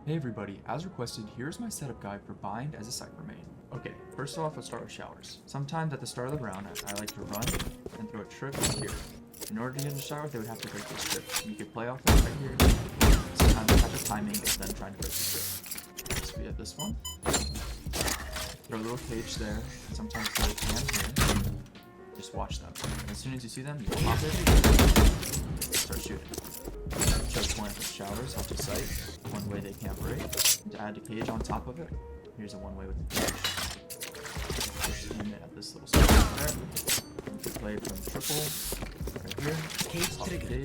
Hey everybody, as requested, here's my setup guide for bind as a Cypher main. Okay, first off, let's start with showers. Sometimes at the start of the round, I like to run and throw a trip here. In order to get in the shower, they would have to break this trip. You could play off that right here. Sometimes the type of timing is then trying to break the trip. So we have this one. Throw a little cage there. Sometimes throw a can here. Just watch them. And as soon as you see them, you pop it, start shooting. Choke one of the showers off the site. One way they can't break. And to add the cage on top of it, here's a one way with the cage. Just aim it at this little spot right there. You can play from triple right here. Cage trigger.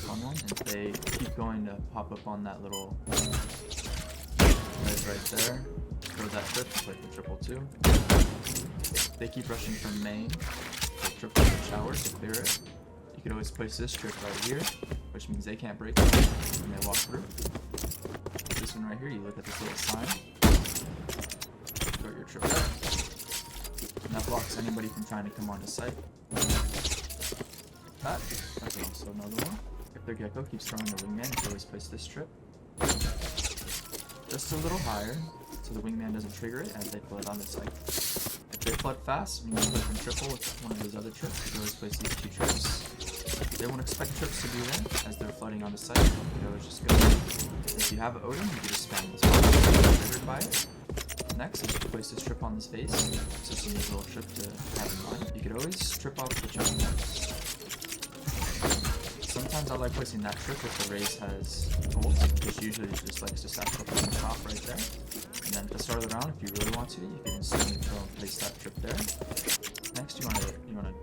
Fun one. And they keep going to pop up on that little ledge right there. Throw that trip and play from triple too. They keep rushing from main. So triple the shower to clear it. You could always place this trip right here, which means they can't break it when they walk through. This one right here, you look at this little sign, throw your trip there. And that blocks anybody from trying to come onto site. That's also another one. If their gecko keeps throwing the wingman, you can always place this trip just a little higher, so the wingman doesn't trigger it as they flood on the site. If they flood fast, and you can play from triple with one of those other trips, you can always place these two trips. They won't expect trips to be there as they're flooding on the site. You can always just go. If you have Odin, you can just spam this one. Triggered by it. Next is to place this trip on this face. So it's a neat little trip to have in mind. You could always trip off the choke points. Sometimes I like placing that trip if the race has ult, which usually just likes to stack up on the top right there. And then at the start of the round, if you really want to, you can instantly throw and place that trip there. Next, you want to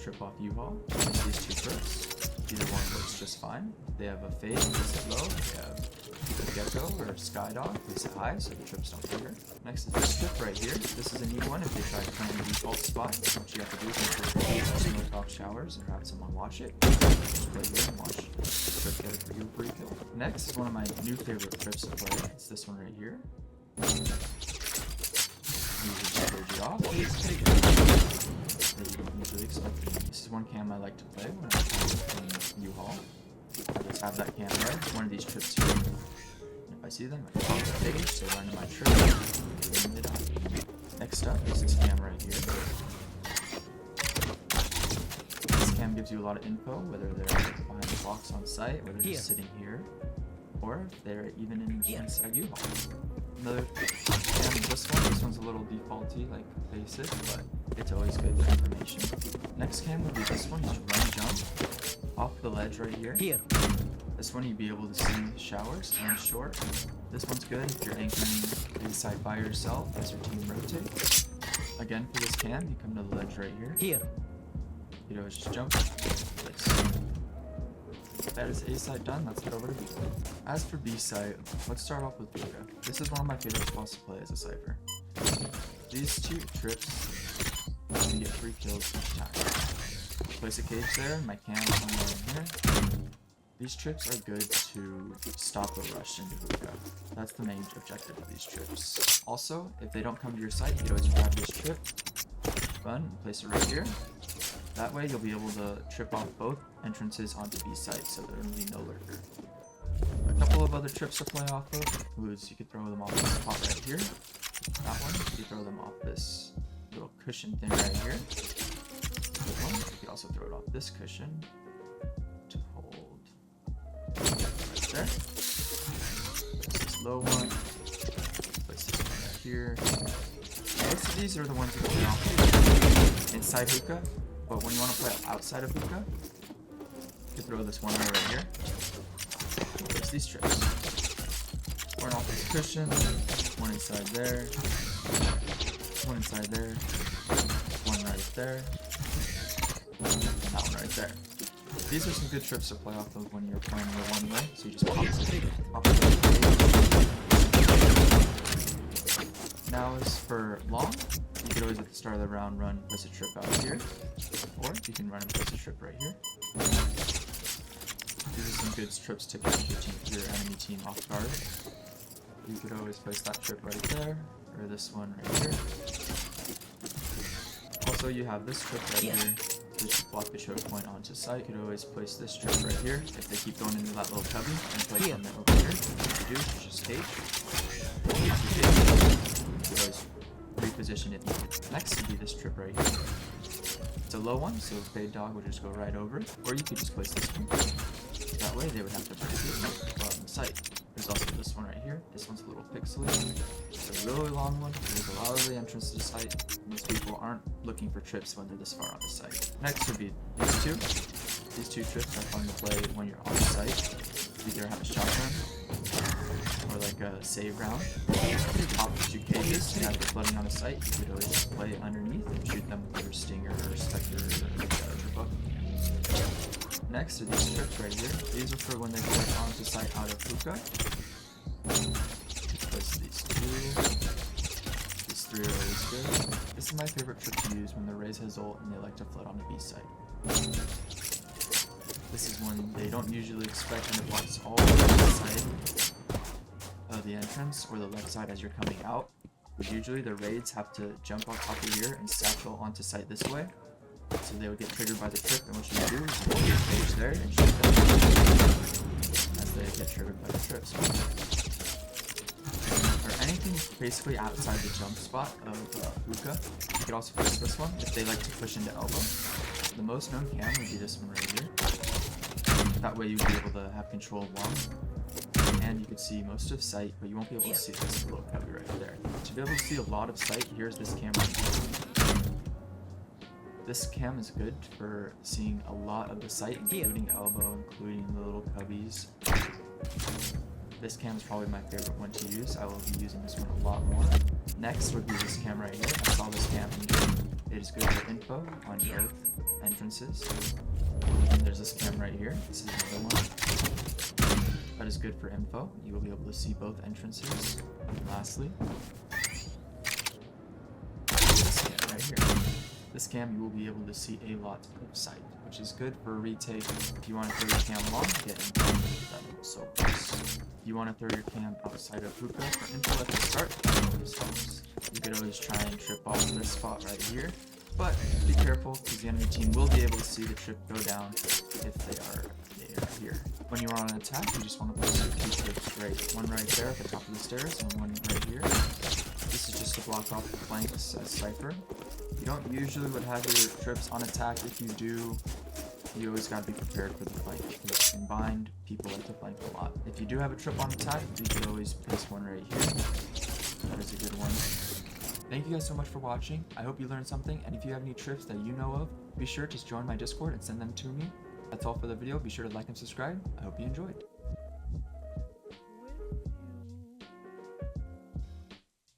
trip off U-Haul. Place these two trips. Either one works just fine. If they have a fade, place it low. If they have a gecko or a skydog, place it high so the trips don't trigger. Next is this trip right here. This is a neat one if they try to find the default spot. What you have to do is make sure you smoke off showers or have someone watch it. Just play here and watch the trip get it for you for kill. Next is one of my new favorite trips to play. It's this one right here. Usually just off. That you don't usually expect. This is one cam I like to play when I'm playing U-Haul. I just have that cam there. One of these trips here. And if I see them, I pop the page, they run to my trip, and they die. Next up is this cam right here. This cam gives you a lot of info, whether they're behind the box on site, whether they're just sitting here, or if they're even inside U-Haul. Another cam is this one. This one's a little defaulty, like basic, but it's always good for information. Next cam would be this one. You should run jump off the ledge right here. This one you'd be able to see showers and short. This one's good if you're anchoring inside by yourself as your team rotates. Again, for this cam, you come to the ledge right here. You always just jump. Place. That is A side done, let's head over to B side. As for B side, let's start off with Buka. This is one of my favorite spots to play as a Cypher. These two trips, you get 3 kills each time. Place a cage there, my cam somewhere in here. These trips are good to stop a rush into Buka. That's the main objective of these trips. Also, if they don't come to your site, you can always grab this trip, run, and place it right here. That way you'll be able to trip off both entrances onto B site, so there will be no lurker. A couple of other trips to play off of is you could throw them off this spot right here. That one, you could throw them off this little cushion thing right here. That one, you could also throw it off this cushion to hold right there. Place this low one. Place this one right here. Most of these are the ones you can play off inside hookah. But when you want to play outside of hookah, you can throw this one right here. There's these trips. One off this cushion, one inside there, one inside there, one right there, and that one right there. These are some good trips to play off of when you're playing the one way, so you just pop it. Now as for long, you could always at the start of the round run, place a trip out here, or you can run and place a trip right here. These are some good trips to catch your enemy team off guard. You could always place that trip right there, or this one right here. Also, you have this trip right here. to just block the choke point onto site. You could always place this trip right here if they keep going into that little cubby and place them over here. What you do is just cage. You could always reposition it. Next would be this trip right here. It's a low one, so Fade Dog would just go right over it. Or you could just place this one. That way they would have to place it on the site. There's also this one right here. This one's a little pixely. It's a really long one. There's a lot of the entrance to the site. Most people aren't looking for trips when they're this far on the site. Next would be these two. These two trips are fun to play when you're on the site. You either have a shotgun or like a save round. Top the two cages, and as they're flooding on the site, you could always just play underneath and shoot them with your stinger or spectre or book. Next are these trips right here. These are for when they flood onto site out of hookah. Place these two. These three are always good. This is my favorite trip to use when the Raze has ult and they like to flood on the B site. This is one they don't usually expect, and it blocks all the left side of the entrance or the left side as you're coming out. But usually the raids have to jump on top of here and satchel onto site this way. So they would get triggered by the trip, and what you do is you put your cage there and shoot them as they get triggered by the trips. Or anything basically outside the jump spot of hookah. You could also push this one if they like to push into elbow. The most known cam would be this one right here. That way you'd be able to have control of long. And you could see most of site, but you won't be able to see this little cubby right there. To be able to see a lot of site, here's this cam right here. This cam is good for seeing a lot of the site, including elbow, including the little cubbies. This cam is probably my favorite one to use. I will be using this one a lot more. Next would be this cam right here. I saw this cam in here. It is good for info on both entrances. And there's this cam right here. This is another one. That is good for info. You will be able to see both entrances. And lastly, this cam right here. This cam you will be able to see a lot of site, which is good for retake. If you want to throw your cam long, get info that so close. If you want to throw your cam outside of hookah for info at the start, this helps. You could always try and trip off this spot right here, but be careful because the enemy team will be able to see the trip go down if they are here. When you are on an attack, you just want to place your two trips right, one right there at the top of the stairs and one right here. This is just to block off the flanks as Cypher. You don't usually would have your trips on attack. If you do, you always gotta be prepared for the flank because combined, people like to flank a lot. If you do have a trip on attack, you could always place one right here. That is a good one. Thank you guys so much for watching. I hope you learned something, and if you have any trips that you know of, be sure to join my Discord and send them to me. That's all for the video. Be sure to like and subscribe. I hope you enjoyed.